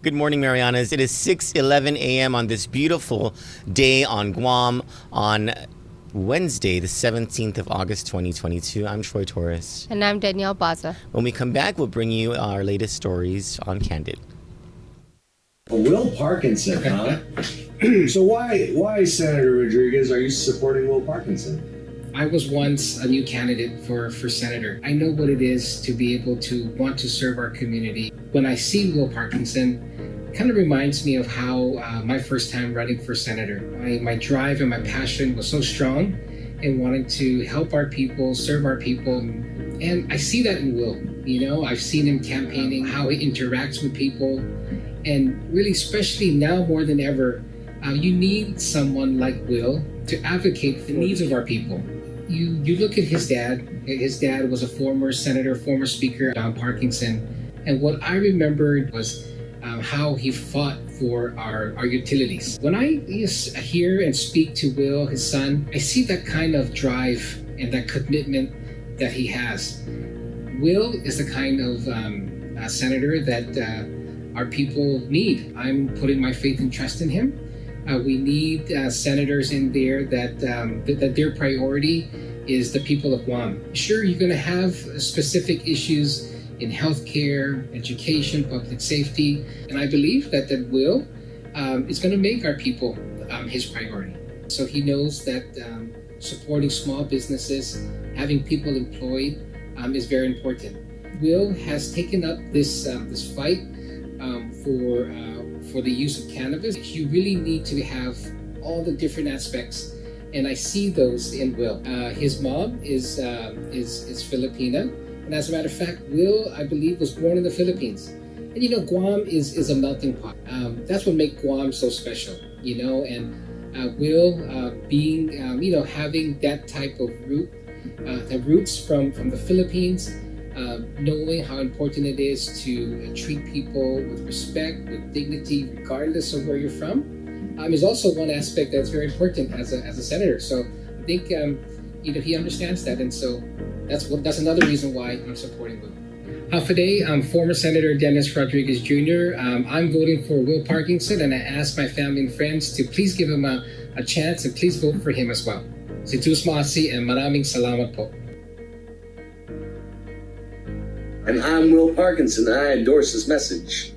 Good morning, Marianas. It is 6:11 a.m. on this beautiful day on Guam on Wednesday, the 17th of August, 2022. I'm Troy Torres. And I'm Danielle Baza. When we come back, we'll bring you our latest stories on Kandit. Will Parkinson, huh? So why, Senator Rodriguez, are you supporting Will Parkinson? I was once a new candidate for senator. I know what it is to be able to want to serve our community. When I see Will Parkinson, it kind of reminds me of how my first time running for senator. My drive and my passion was so strong in wanting to help our people, serve our people. And I see that in Will. You know, I've seen him campaigning, how he interacts with people. And really, especially now more than ever, you need someone like Will to advocate for the needs of our people. You look at his dad. His dad was a former senator, former speaker, John Parkinson. And what I remembered was how he fought for our utilities. When I hear and speak to Will, his son, I see that kind of drive and that commitment that he has. Will is the kind of senator that our people need. I'm putting my faith and trust in him. We need senators in there that their priority is the people of Guam. Sure, you're going to have specific issues in healthcare, education, public safety, and I believe that Will is going to make our people his priority. So he knows that supporting small businesses, having people employed is very important. Will has taken up this fight for the use of cannabis. You really need to have all the different aspects, and I see those in Will. His mom is Filipina, and as a matter of fact, Will, I believe, was born in the Philippines. And you know, Guam is a melting pot. That's what makes Guam so special. You know, and Will being having that type of the roots from the Philippines. Knowing how important it is to treat people with respect, with dignity, regardless of where you're from, is also one aspect that's very important as a senator. So I think he understands that, and so that's another reason why I'm supporting Will. Today, former Senator Dennis Rodriguez Jr. I'm voting for Will Parkinson, and I ask my family and friends to please give him a chance and please vote for him as well. Si Tus Maasi, and maraming salamat po. And I'm Will Parkinson, and I endorse this message.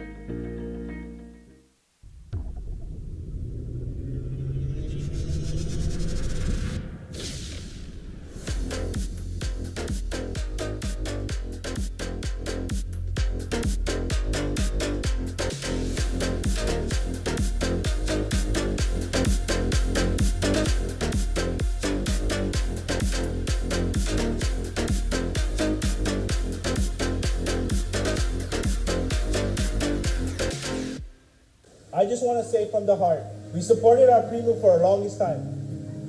I just want to say from the heart, we supported our primo for the longest time.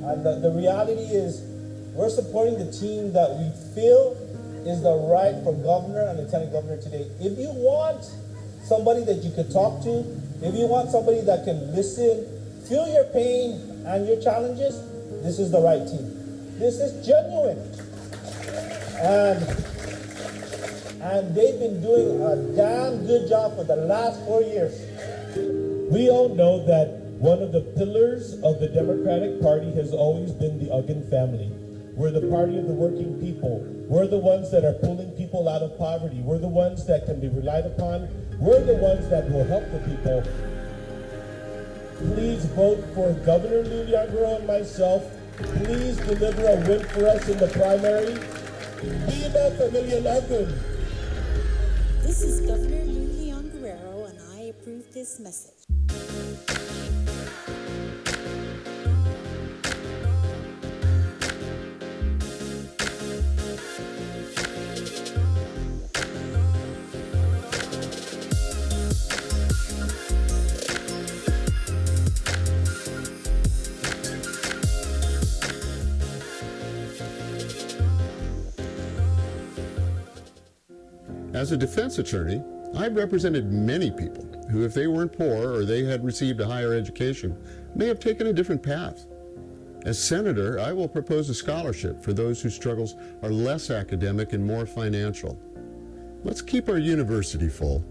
And the reality is, we're supporting the team that we feel is the right for governor and lieutenant governor today. If you want somebody that you could talk to, if you want somebody that can listen, feel your pain and your challenges, this is the right team. This is genuine. And they've been doing a damn good job for the last 4 years. We all know that one of the pillars of the Democratic Party has always been the Uggan family. We're the party of the working people. We're the ones that are pulling people out of poverty. We're the ones that can be relied upon. We're the ones that will help the people. Please vote for Governor Lou Yarborough and myself. Please deliver a win for us in the primary. Viva Familia Uggan! This is Governor Lou Leon Guerrero, and I approve this message. As a defense attorney, I've represented many people who, if they weren't poor or they had received a higher education, may have taken a different path. As senator, I will propose a scholarship for those whose struggles are less academic and more financial. Let's keep our university full,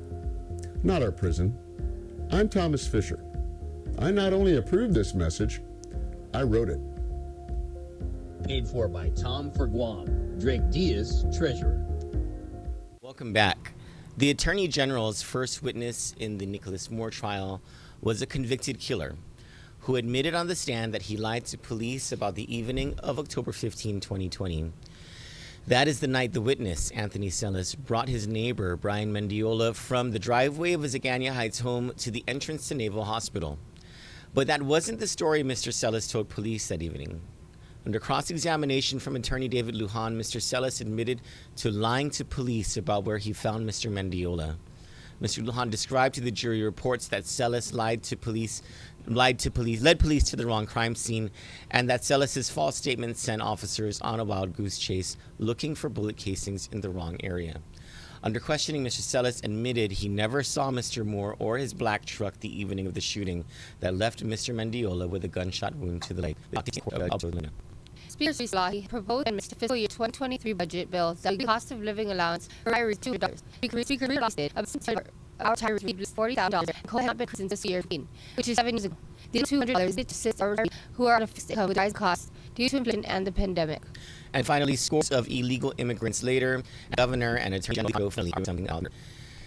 not our prison. I'm Thomas Fisher. I not only approved this message, I wrote it. Paid for by Tom for Guam. Drake Diaz, Treasurer. Welcome back. The Attorney General's first witness in the Nicholas Moore trial was a convicted killer who admitted on the stand that he lied to police about the evening of October 15, 2020. That is the night the witness, Anthony Celis, brought his neighbor, Brian Mendiola, from the driveway of his Agania Heights home to the entrance to Naval Hospital. But that wasn't the story Mr. Celis told police that evening. Under cross-examination from attorney David Lujan, Mr. Celis admitted to lying to police about where he found Mr. Mendiola. Mr. Lujan described to the jury reports that Celis led police to the wrong crime scene, and that Celis's false statements sent officers on a wild goose chase looking for bullet casings in the wrong area. Under questioning, Mr. Celis admitted he never saw Mr. Moore or his black truck the evening of the shooting that left Mr. Mendiola with a gunshot wound to the leg. Speaker Terlaje proposed in Mr. Fiscal Year 2023 budget bill that the cost of living allowance for retirees $2. Speaker realized our retirees received $40,000 and could not been since this year, which is 7 years ago. These $200 to assist our retirees who are on a fixed income with rising costs due to inflation and the pandemic. And finally, scores of illegal immigrants later, Governor and Attorney General finally something out.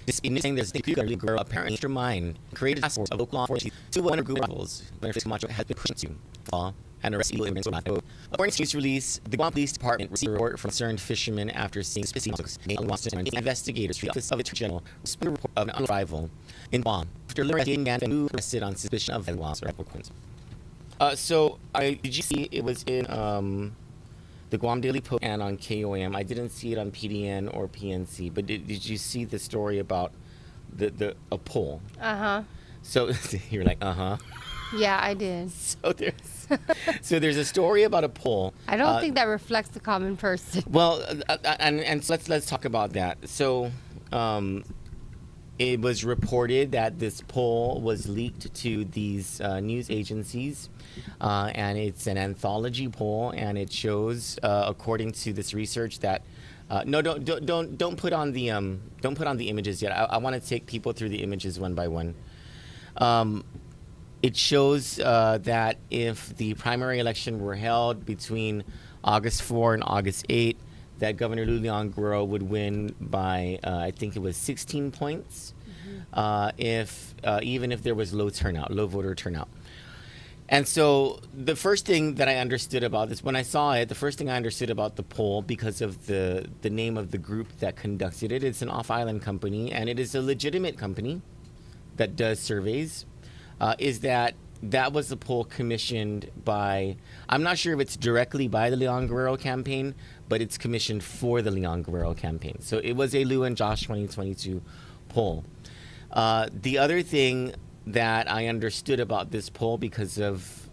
This evening, saying there's a girl apparently mastermind created a task force of local law enforcement to 100 group levels. Governor Camacho has been pushed to law and arrest illegal immigrants. According to news release, the Guam Police Department received a report from concerned fishermen after seeing suspicious investigators from the Office of Attorney General responded to a report of an arrival in Guam after learning that a man arrested on suspicion of violence or crimes. Did you see it was in the Guam Daily Post and on KOM? I didn't see it on PDN or PNC, but did you see the story about a poll? So you're like, Yeah, I did. So there's a story about a poll. I don't think that reflects the common person. Well, and so let's talk about that. So, it was reported that this poll was leaked to these news agencies, and it's an anthology poll, and it shows, according to this research, that no, don't put on the images yet. I want to take people through the images one by one. It shows that if the primary election were held between August 4 and August 8, that Governor Lulian Guerrero would win by, I think it was 16 points, even if there was low voter turnout. And so the first thing that I understood about this, when I saw it, the first thing I understood about the poll, because of the name of the group that conducted it, it's an off-island company, and it is a legitimate company that does surveys, is that was the poll commissioned by, I'm not sure if it's directly by the Leon Guerrero campaign, but it's commissioned for the Leon Guerrero campaign. So it was a Lou and Josh 2022 poll. The other thing that I understood about this poll, because of,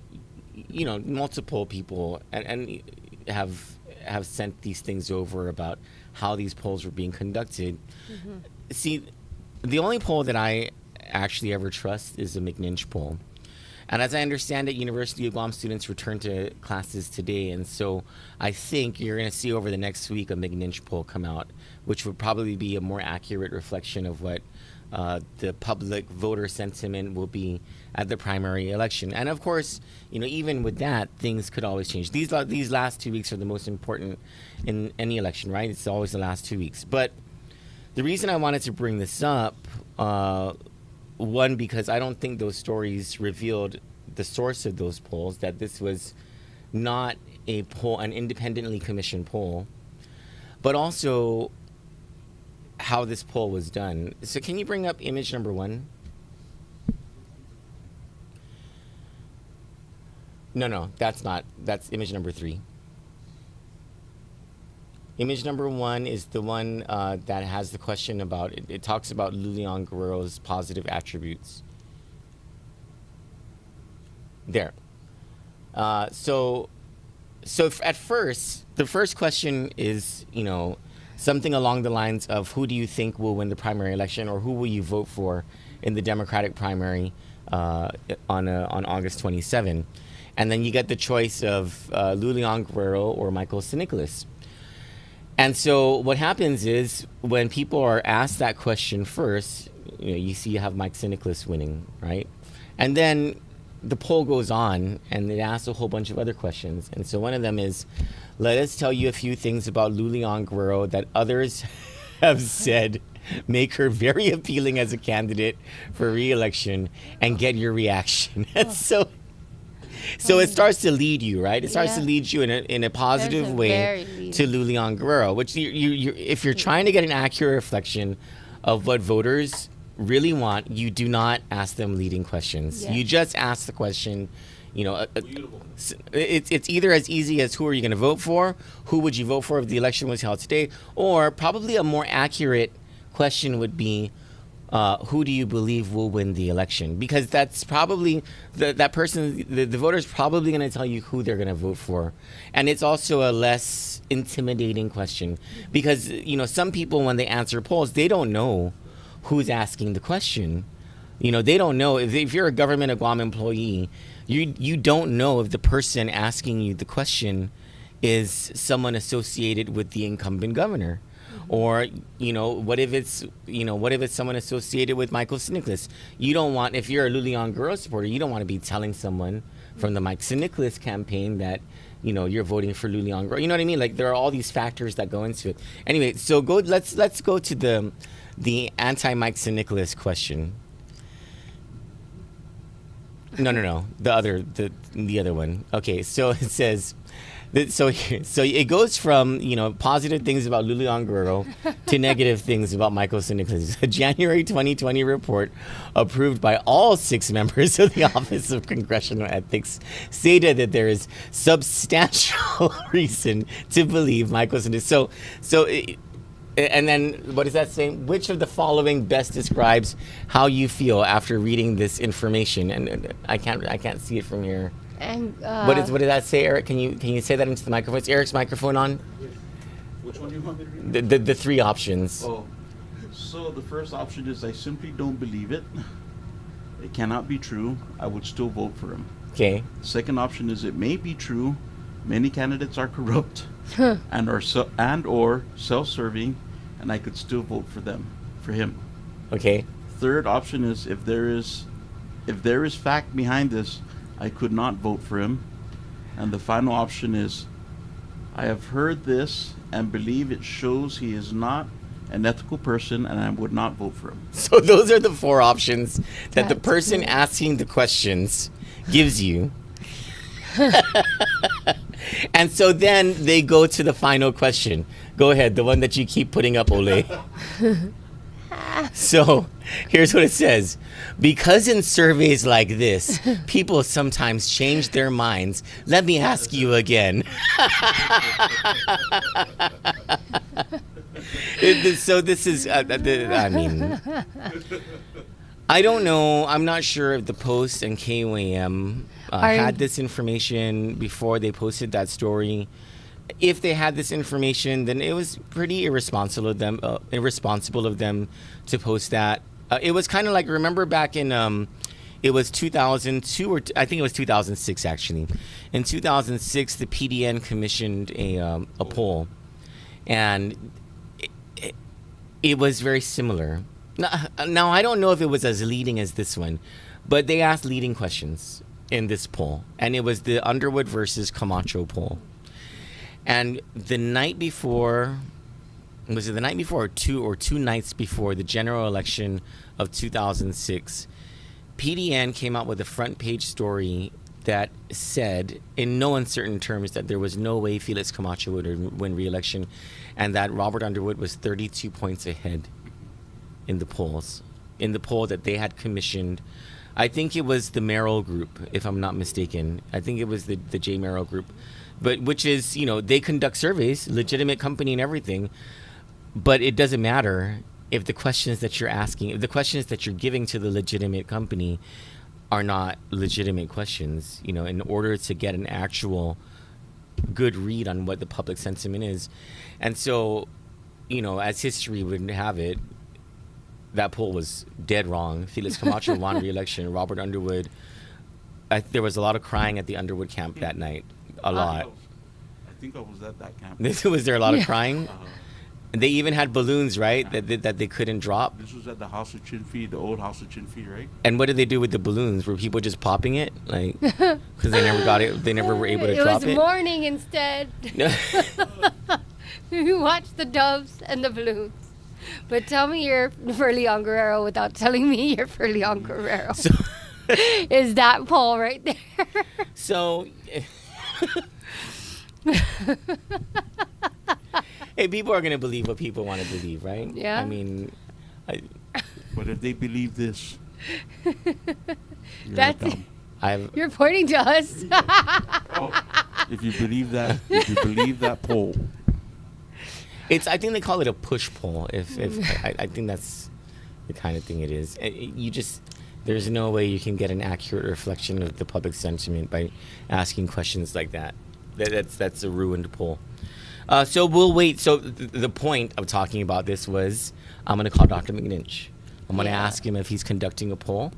multiple people and have sent these things over about how these polls were being conducted. Mm-hmm. See, the only poll that I actually ever trust is the McNinch poll. And as I understand it, University of Guam students return to classes today, and so I think you're going to see over the next week a McNinch poll come out, which would probably be a more accurate reflection of what the public voter sentiment will be at the primary election. And of course, even with that, things could always change. These last 2 weeks are the most important in any election, right? It's always the last 2 weeks. But the reason I wanted to bring this up, one, because I don't think those stories revealed the source of those polls, that this was not a poll, an independently commissioned poll, but also how this poll was done. So can you bring up image number 1? No, that's image number 3. Image number 1 is the one that has the question about, it talks about Lulian Guerrero's positive attributes. There. So at first, the first question is, something along the lines of, who do you think will win the primary election, or who will you vote for in the Democratic primary on August 27? And then you get the choice of Lulian Guerrero or Michael Sinicolas. And so what happens is, when people are asked that question first, you see you have Mike Siniclis winning, right? And then the poll goes on, and it asks a whole bunch of other questions. And so one of them is, let us tell you a few things about Lulian Guerrero that others have said make her very appealing as a candidate for re-election, and get your reaction. And so it starts to lead you, right? It starts to lead you in a positive way to Lulian Guerrero, which you if you're trying to get an accurate reflection of what voters really want, you do not ask them leading questions. You just ask the question. It's either as easy as who are you going to vote for, who would you vote for if the election was held today, or probably a more accurate question would be, who do you believe will win the election? Because that's probably that person, the voter's probably going to tell you who they're going to vote for. And it's also a less intimidating question because, some people, when they answer polls, they don't know who's asking the question. They don't know if you're a government of Guam employee, you don't know if the person asking you the question is someone associated with the incumbent governor. Or, what if it's someone associated with Michael Siniclis? You don't want, if you're a Lulian Guerrero supporter, you don't want to be telling someone from the Mike Siniclis campaign that, you're voting for Lulian Guerrero. You know what I mean? Like, there are all these factors that go into it. Anyway, so let's go to the anti-Mike Siniclis question. No. The other one. Okay, so it says, so it goes from positive things about Lulian Guerrero to negative things about Michael Siniclis. A January 2020 report approved by all 6 members of the Office of Congressional Ethics stated that there is substantial reason to believe Michael Siniclis. And then what is that saying? Which of the following best describes how you feel after reading this information? And I can't see it from here. And what did that say, Eric? Can you say that into the microphone? Is Eric's microphone on? Which one do you want me to read? The 3 options. Oh, so the first option is I simply don't believe it. It cannot be true. I would still vote for him. Okay. The second option is it may be true. Many candidates are corrupt and or self-serving, and I could still vote for him. Okay. Third option is if there is fact behind this, I could not vote for him. And the final option is I have heard this and believe it shows he is not an ethical person, and I would not vote for him. So those are the 4 options that the person asking the questions gives you. And so then they go to the final question. Go ahead, the one that you keep putting up, Ole. So here's what it says. Because in surveys like this, people sometimes change their minds, let me ask you again. So this is, I don't know. I'm not sure if the Post and KOAM had this information before they posted that story. If they had this information, then it was pretty irresponsible of them to post that. It was kind of like, remember back in it was 2002 or I think it was 2006 actually. In 2006, the PDN commissioned a poll, and it was very similar. Now I don't know if it was as leading as this one, but they asked leading questions in this poll, and it was the Underwood versus Camacho poll. And the night before, was it the night before or two nights before the general election of 2006, PDN came out with a front page story that said, in no uncertain terms, that there was no way Felix Camacho would win re-election, and that Robert Underwood was 32 points ahead in the polls, in the poll that they had commissioned. I think it was the Merrill Group, if I'm not mistaken. I think it was the J. Merrill Group, but which is, they conduct surveys, legitimate company and everything, but it doesn't matter if the questions that you're asking, if the questions that you're giving to the legitimate company are not legitimate questions, in order to get an actual good read on what the public sentiment is. And so, as history would have it, that poll was dead wrong. Felix Camacho won re-election. Robert Underwood, there was a lot of crying at the Underwood camp that night. A lot. I think I was at that camp. Was there a lot of crying? They even had balloons, right? That they couldn't drop. This was at the House of Chinfi, the old House of Chinfi, right? And what did they do with the balloons? Were people just popping it, like, because they never got it? They never were able to drop it. It was morning instead. We watched the doves and the balloons. But tell me you're for Leon Guerrero without telling me you're for Leon Guerrero. So, is that Paul right there? So, hey, people are gonna believe what people want to believe, right? Yeah. I mean, But if they believe this, That's dumb. You're pointing to us. If you believe that poll, I think they call it a push poll. I think that's the kind of thing it is. There's no way you can get an accurate reflection of the public sentiment by asking questions like that. That's a ruined poll. So we'll wait. So the point of talking about this was I'm going to call Dr. McNinch. I'm going to ask him if he's conducting a poll.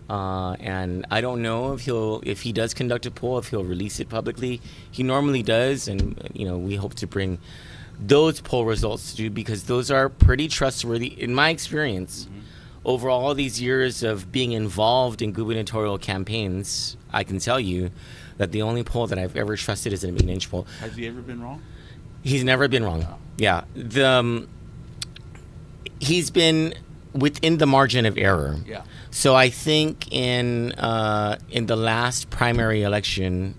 And I don't know if he does conduct a poll, if he'll release it publicly. He normally does, and we hope to bring those poll results to you because those are pretty trustworthy in my experience. Mm-hmm. Over all these years of being involved in gubernatorial campaigns, I can tell you that the only poll that I've ever trusted is a McNinch poll. Has he ever been wrong? He's never been wrong. Yeah. He's been within the margin of error. Yeah. So I think in the last primary election,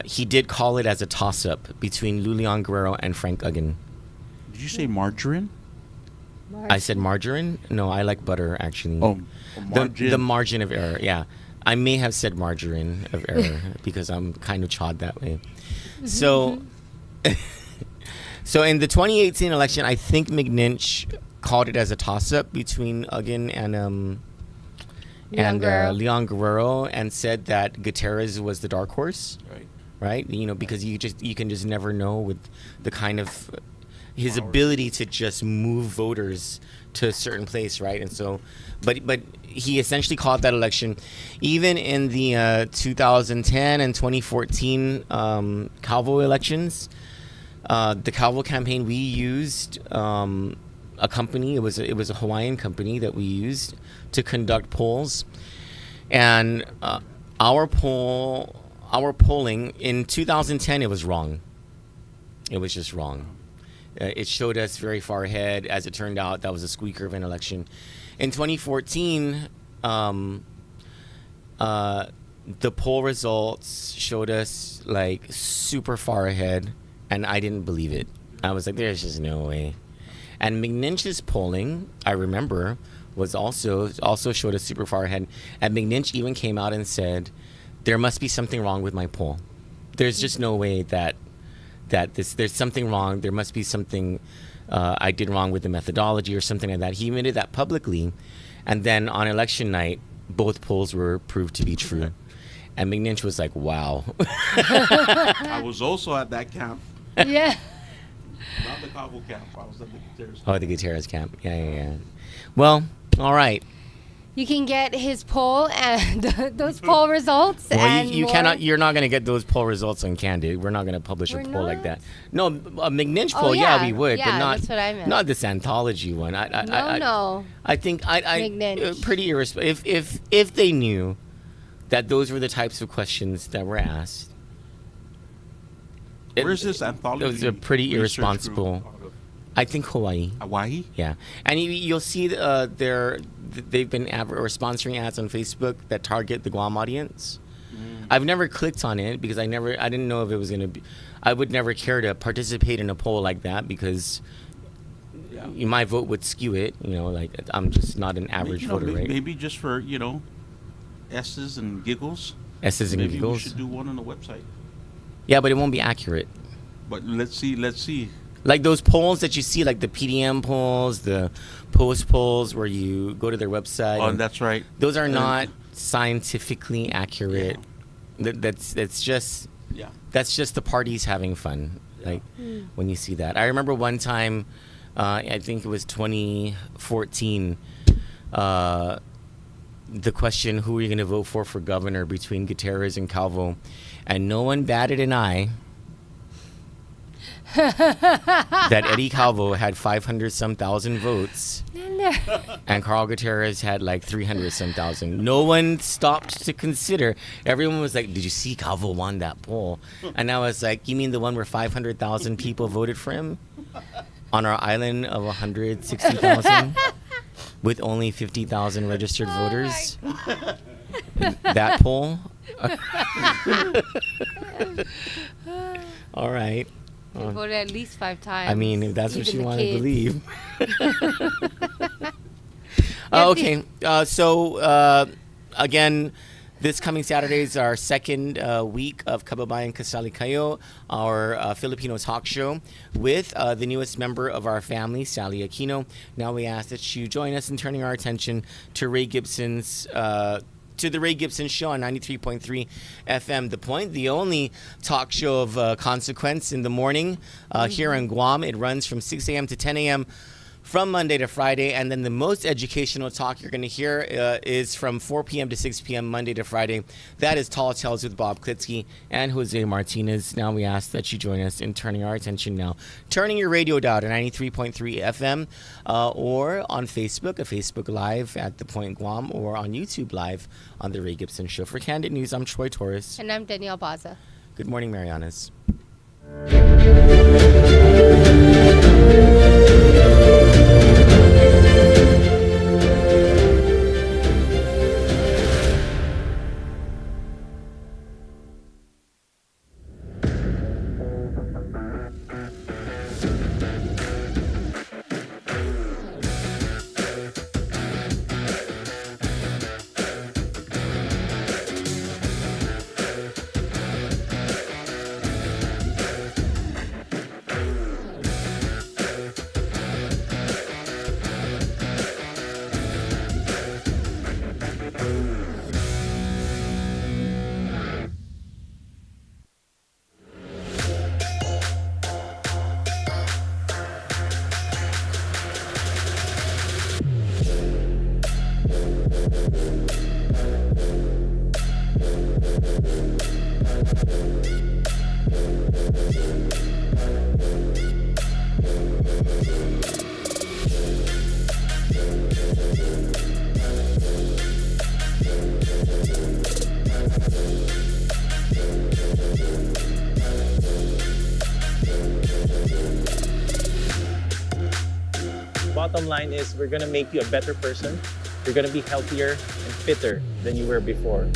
he did call it as a toss-up between Lulian Guerrero and Frank Uggan. Did you say margarine? I said margarine? No, I like butter, actually. Oh, margin. The margin of error, yeah. I may have said margarine of error because I'm kind of chawed that way. So, so in the 2018 election, I think McNinch called it as a toss-up between Uggan and Leon Guerrero and said that Gutierrez was the dark horse. Right? Because you can just never know with the kind of his ability to just move voters to a certain place, right? And so, but he essentially called that election. Even in the 2010 and 2014 Calvo elections, the Calvo campaign, we used a company. It was a Hawaiian company that we used to conduct polls, and our polling in 2010 it was wrong. It was just wrong. It showed us very far ahead. As it turned out, that was a squeaker of an election. In 2014, the poll results showed us like super far ahead, and I didn't believe it. I was like, there's just no way. And McNinch's polling, I remember, was also showed us super far ahead. And McNinch even came out and said, there must be something wrong with my poll. There's just no way that there's something wrong. There must be something I did wrong with the methodology or something like that. He admitted that publicly. And then on election night, both polls were proved to be true. And McNinch was like, wow. I was also at that camp. Yeah. Not the Cabo camp. I was at the Gutierrez camp. Oh, the Gutierrez camp. Yeah. Well, all right. You can get his poll and those poll results. Well, and you more. cannot. You're not going to get those poll results on Kandit. We're not going to publish a poll like that. No, a McNinch poll. Yeah, we would, but not. That's what I meant. Not this anthology one. No. I think McNinch. Pretty irresponsible. If they knew that those were the types of questions that were asked. Where's this anthology? It was a pretty irresponsible. I think Hawaii. Hawaii? Yeah, and you'll see they've been sponsoring ads on Facebook that target the Guam audience. I've never clicked on it because I didn't know if it was gonna be. I would never care to participate in a poll like that because my vote would skew it. Like I'm just not an average voter, right? Maybe just for S's and giggles. S's and giggles. Maybe we should do one on the website. Yeah, but it won't be accurate. But let's see. Like those polls that you see, like the PDM polls, the post polls, where you go to their website. Oh, that's right. Those are not scientifically accurate. Yeah. That's just the parties having fun. Yeah. Like when you see that. I remember one time, I think it was 2014. The question, who are you going to vote for governor between Gutierrez and Calvo, and no one batted an eye. that Eddie Calvo had 500 some thousand votes and Carl Gutierrez had like 300 some thousand. No one stopped to consider. Everyone was like, did you see Calvo won that poll? And I was like, you mean the one where 500,000 people voted for him on our island of 160,000 with only 50,000 registered voters? That poll? All right. She voted at least 5 times. I mean, if that's what Even you the want to kids. believe. Okay. Again, this coming Saturday is our second week of Kababayan Kasali Kayo, our Filipino talk show with the newest member of our family, Sally Aquino. Now we ask that you join us in turning our attention to Ray Gibson's to the Ray Gibson Show on 93.3 FM. The Point, the only talk show of consequence in the morning here in Guam. It runs from 6 a.m. to 10 a.m. from Monday to Friday. And then the most educational talk you're going to hear is from 4 p.m. to 6 p.m. Monday to Friday. That is Tall Tales with Bob Klitsky and Jose Martinez. Now we ask that you join us in turning our attention now. Turning your radio dial to 93.3 FM or on Facebook, a Facebook Live at The Point Guam, or on YouTube Live on The Ray Gibson Show. For Kandit News, I'm Troy Torres. And I'm Danielle Baza. Good morning, Marianas. Bottom line is we're going to make you a better person. You're going to be healthier and fitter than you were before.